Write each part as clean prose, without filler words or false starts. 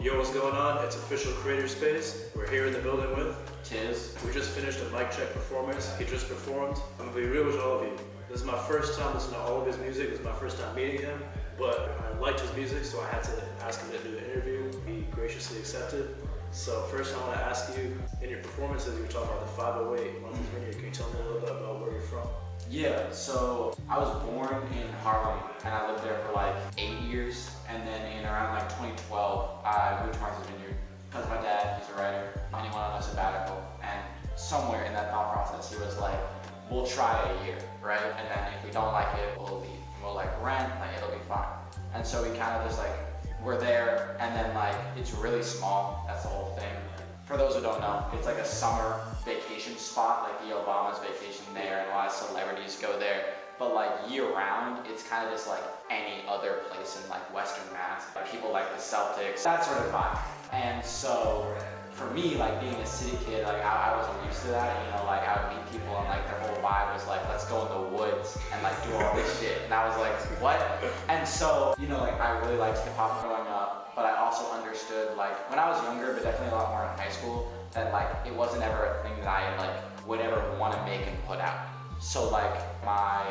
Yo, what's going on? It's Official Creator Space. We're here in the building with Tiz. We just finished a mic check performance. He just performed. I'm gonna be real with all of you. This is my first time listening to all of his music. This is my first time meeting him, but I liked his music, so I had to ask him to do the interview. He graciously accepted. So first I want to ask you, in your performances, you were talking about the 508 Martha's Vineyard. Can you tell me a little bit about where you're from? Yeah, so I was born in Harlem and I lived there for like 8 years, and then in around like 2012 I moved to Martha's Vineyard because my dad, he's a writer, and he went on a sabbatical, and somewhere in that thought process he was like, we'll try a year, right? And then if we don't like it, we'll leave. And we'll like rent, like it'll be fine. And so we kind of just like, we're there, and then like it's really small, that's the whole thing. For those who don't know, it's like a summer vacation spot, like the Obama's vacation there, and a lot of celebrities go there. But like year round, it's kind of just like any other place in like Western Mass. Like people like the Celtics, that sort of vibe. And so for me, like being a city kid, like I wasn't used to that, you know, like I would meet people and like their whole vibe was like, let's go in the woods and like do all this shit. And I was like, what? And so, you know, like I really liked hip hop growing up, but I also understood like when I was younger, but definitely a lot more in high school, that like it wasn't ever a thing that I like would ever want to make and put out. So like my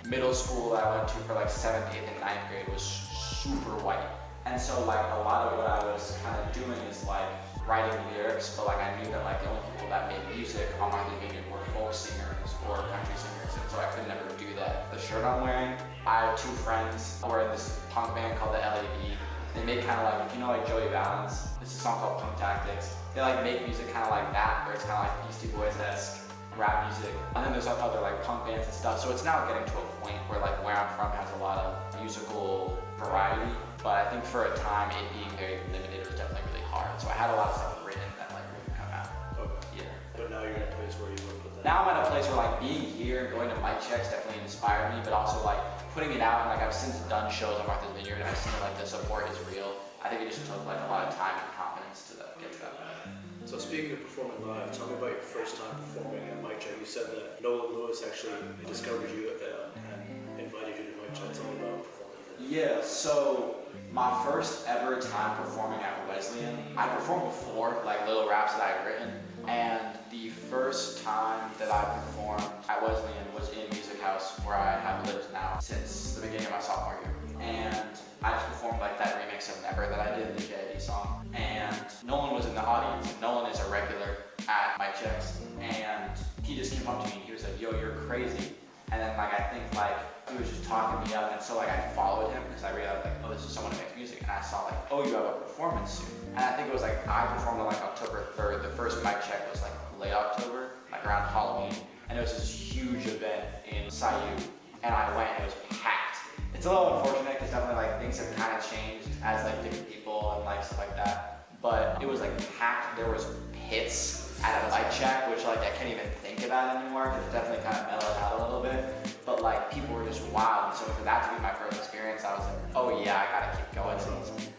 middle school that I went to for like 7th, 8th, and 9th grade was super white. And so like a lot of what I was kind of doing is like writing lyrics, but like I knew that like the only people that made music on Martha's Vineyard were folk singers or country singers, and so I could never do that. The shirt I'm wearing, I have 2 friends who are in this punk band called the LAB. They make kind of like, you know, like Joey Valance. This is a song called Punk Tactics. They like make music kind of like that, where it's kind of like Beastie Boys-esque rap music. And then there's like other like punk bands and stuff. So it's now getting to a point where like where I'm from has a lot of musical variety. But I think for a time, it being very limited was definitely really hard. So I had a lot of stuff written that like wouldn't come out. Okay. Yeah. But now you're in a place where you want to put that. Now I'm at a place where like being here and going to mic checks definitely inspired me, but also like putting it out, and like I've since done shows on Martha's Vineyard and I've seen like the support is real. I think it just took like a lot of time and confidence to get to that point. So speaking of performing live, tell me about your first time performing at mic check. You said that Nolan Lewis actually discovered you and invited you to mic check. Tell me about performing. Yeah, so my first ever time performing at Wesleyan, I performed before, like little raps that I had written, and the first time that I performed at Wesleyan was in Music House, where I have lived now since the beginning of my sophomore year. And I just performed like that remix of Never that I did, the JID song, and Nolan was in the audience. Nolan is a regular at mic checks, and he just came up to me and he was like, yo, you're crazy. And then like I think like he was just talking me up, and so like I followed him because I realized like, oh, this is someone who makes music, and I saw like, oh, you have a performance soon. And I think it was like I performed on like October 3rd. The first mic check was like late October, like around Halloween, and it was this huge event in Sayu, and I went and it was packed. It's a little unfortunate because definitely like things have kind of changed as like different people and like stuff like that. But it was like packed. There was pits at a mic check, which like I can't even think about anymore because it definitely kind of mellowed out a little bit. But like people were just wild. And so for that to be my first experience, I was like, oh yeah, I gotta keep going. So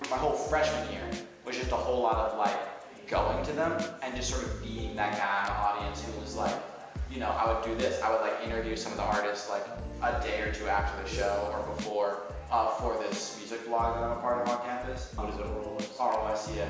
my whole freshman year was just a whole lot of like going to them and just sort of being that guy in the audience who was like, you know, I would do this. I would like interview some of the artists like a day or two after the show or before for this music blog that I'm a part of on campus. What is it, ROS? ROS, yeah.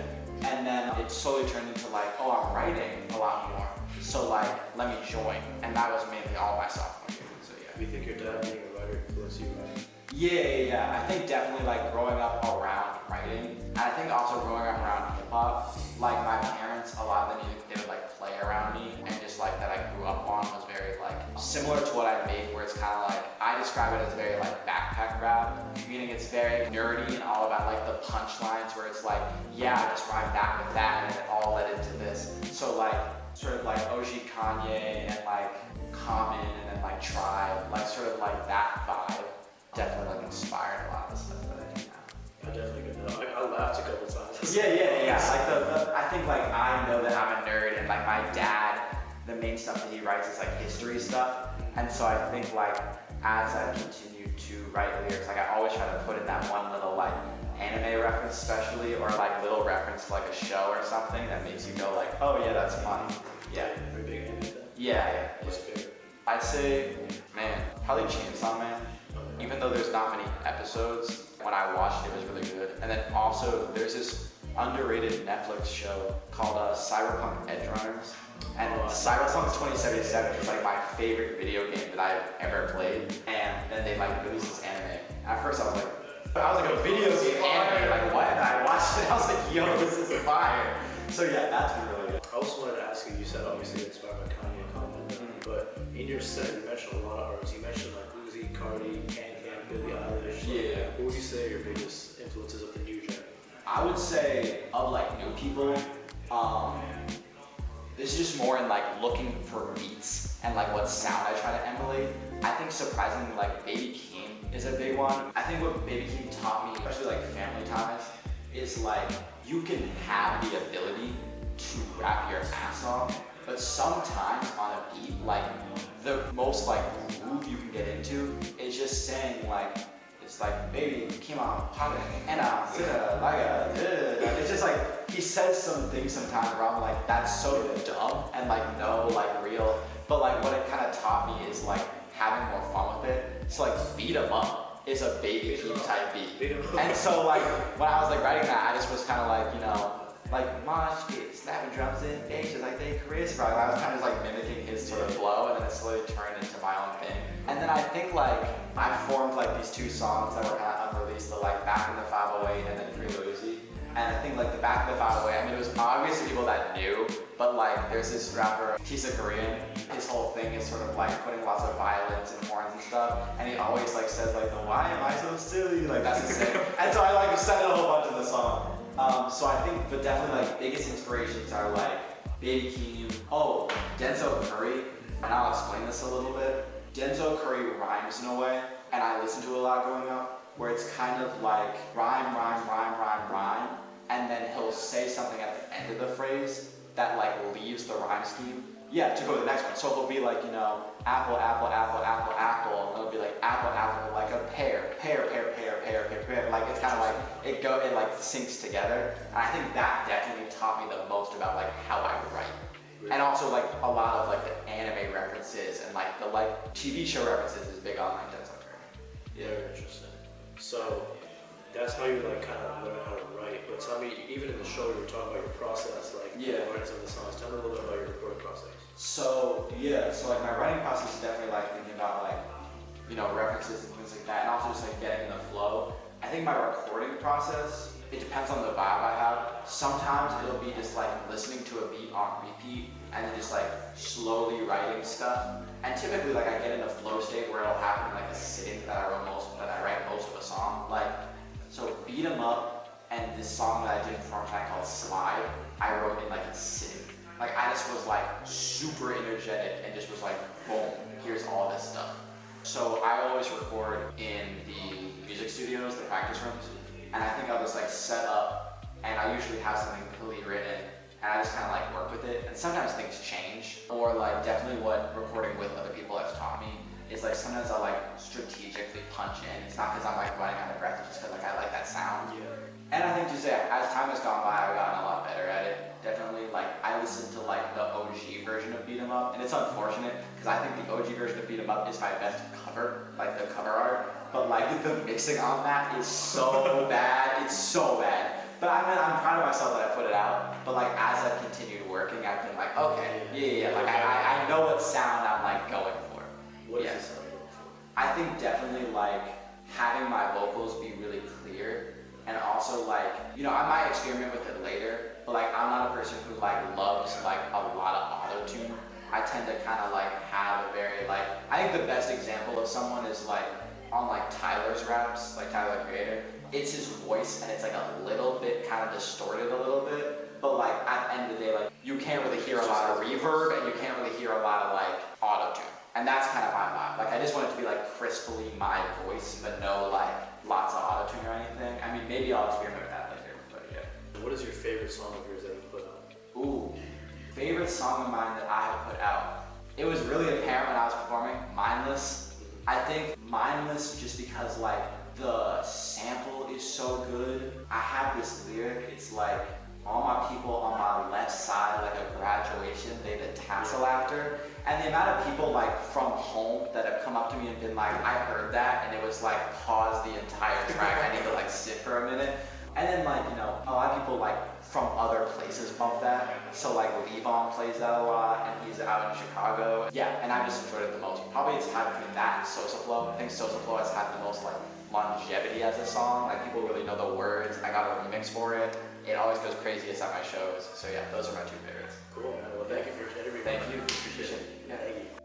And then it slowly turned into like, oh, I'm writing a lot more. So like, let me join. And that was mainly all my sophomore year. So yeah. Do you think your dad being a writer influenced you, right? Yeah. I think definitely like growing up around writing, and I think also growing up around hip hop, like my parents, a lot of the music they would like play around me, and just like that I grew up on was very like similar to what I make, where it's kind of like, I describe it as very like backpack rap, meaning it's very nerdy and all about like the punchlines, where it's like, yeah, I just rhymed that with that and it all led into this. So like sort of like OG Kanye and like Common and then like Tribe, like sort of like that vibe definitely like inspired a lot of the stuff that I do now. I definitely get that. I laughed a couple times. Yeah. Like I think like I know that I'm a nerd, and like my dad, the main stuff that he writes is like history stuff, and so I think like as I continue to write lyrics, like I always try to put in that one little like anime reference especially, or like little reference to like a show or something that makes you go like, oh yeah, that's funny. Yeah. Are you big anime fan? Yeah. What's your favorite? I'd say, man, probably Chainsaw Man. Even though there's not many episodes, when I watched it was really good. And then also there's this underrated Netflix show called Cyberpunk Edge Runners. And Cyberpunk 2077 is like my favorite video game that I've ever played. And then they like released this anime. At first I was like a video game anime, like what? And I watched it, I was like, yo, this is fire. So yeah, that's been really good. I also wanted to ask you, you said obviously inspired by Kanye and Common, but in your set you mentioned a lot of artists. You mentioned like Uzi, Cardi, Can, Billie Eilish. Yeah. Who would you say are your biggest influences of the new gen? I would say of like new people, this is just more in like looking for beats and like what sound I try to emulate. I think surprisingly like Baby Keem is a big one. I think what Baby Keem taught me, especially like family ties, is like you can have the ability to rap your ass off, but sometimes on a beat, like the most like groove you can get into is just saying like, it's like, baby, keep on popping, and it's just like, he says some things sometimes where I'm like, that's so dumb, and like, no, like real, but like what it kind of taught me is like having more fun with it. So like, Beat 'em Up is a Baby Keem type beat. And so like, when I was like writing that, I just was kind of like, you know, like mosh pit, snapping drums in, Asian, like they Chris, right? I was kind of like mimicking his sort of flow, and then it slowly turned into my own thing. And then I think like I formed like these two songs that were kind of unreleased, the like Back in the 508 and then Free Lucy. And I think like the Back in the 508, I mean it was obvious to people that knew, but like there's this rapper, he's a Korean. His whole thing is sort of like putting lots of violins and horns and stuff, and he always like says like the why am I so silly? Like that's his thing. And so I like said it a whole bunch in the song. So I think, but definitely like biggest inspirations are like Baby Keem, Denzel Curry, and I'll explain this a little bit. Denzel Curry rhymes in a way, and I listened to it a lot growing up, where it's kind of like rhyme, rhyme, rhyme, rhyme, rhyme, and then he'll say something at the end of the phrase that like leaves the rhyme scheme. Yeah, to go to the next one. So it'll be like, you know, apple, apple, apple, apple, apple, and it'll be like apple, apple, like a pear, pear, pear, pear, pear, pear, pear. Like it's kind of like, it like syncs together. And I think that definitely taught me the most about like how I write. And also like a lot of like the anime references and like the like TV show references is big on like Denzel Curry. Yeah, very interesting. So that's how you like kind of learn how to write. But tell me, even in the show you were talking about your process, like writing some of the songs. Tell me a little bit about your recording process. So yeah, so like my writing process is definitely like thinking about like, you know, references and things like that, and also just like getting in the flow. I think my recording process, it depends on the vibe I have. Sometimes it'll be just like listening to a beat on repeat and then just like slowly writing stuff. And typically like I get in a flow state where it'll happen in like a sitting that I write most of a song. Like, so Beat 'em Up and this song that I did for a time called Slide, I wrote in like a sitting. Like I just was like super energetic and just was like, boom, here's all this stuff. So I always record in the music studios, the practice rooms, and I think I'll just like set up and I usually have something completely written and I just kind of like work with it. And sometimes things change, or like definitely what recording with other people has taught me is like sometimes I'll like strategically punch in. It's not because I'm like running out of breath, it's just because like I like that sound. Yeah. And I think just as time has gone by, I've gotten a lot better at it. Definitely, like I listened to like the OG version of Beat 'em Up, and it's unfortunate because I think the OG version of Beat 'em Up is my best cover, like the cover art. But like the mixing on that is so bad, it's so bad. But I mean, I'm proud of myself that I put it out. But like as I've continued working, I've been like, okay, yeah. Like I know what sound I'm like going for. What is the sound you're going for? I think definitely like having my vocals be really clear. And also like, you know, I might experiment with it later, but like I'm not a person who like loves like a lot of auto-tune. I tend to kind of like have a very like, I think the best example of someone is like on like Tyler's raps, like Tyler the Creator. It's his voice and it's like a little bit kind of distorted a little bit, but like at the end of the day, like you can't really hear a lot of reverb and you can't really hear a lot of like auto-tune. And that's kind of my vibe. Like I just want it to be like crisply my voice, but no like lots of auto-tune or anything. I mean, maybe I'll experiment with that later, but yeah. What is your favorite song of yours that you put out? Ooh, favorite song of mine that I have put out. It was really apparent when I was performing, Mindless. I think Mindless just because like the sample is so good. I have this lyric, it's like, all my people on my left side, like a graduation, they the tassel after. And the amount of people like from home that have come up to me and been like, I heard that, and it was like, pause the entire track, I need to like sit for a minute. And then like, you know, a lot of people like from other places bump that. So like Levon plays that a lot, and he's out in Chicago. Yeah, and I just enjoyed it the most. Probably it's had between that and Sosa Flow. I think Sosa Flow has had the most like longevity as a song. Like people really know the words. I got a remix for it. It always goes craziest at my shows. So yeah, those are my two favorites. Cool, man. Well, thank you for interviewing. Thank you. Appreciate it. Yeah. Thank you.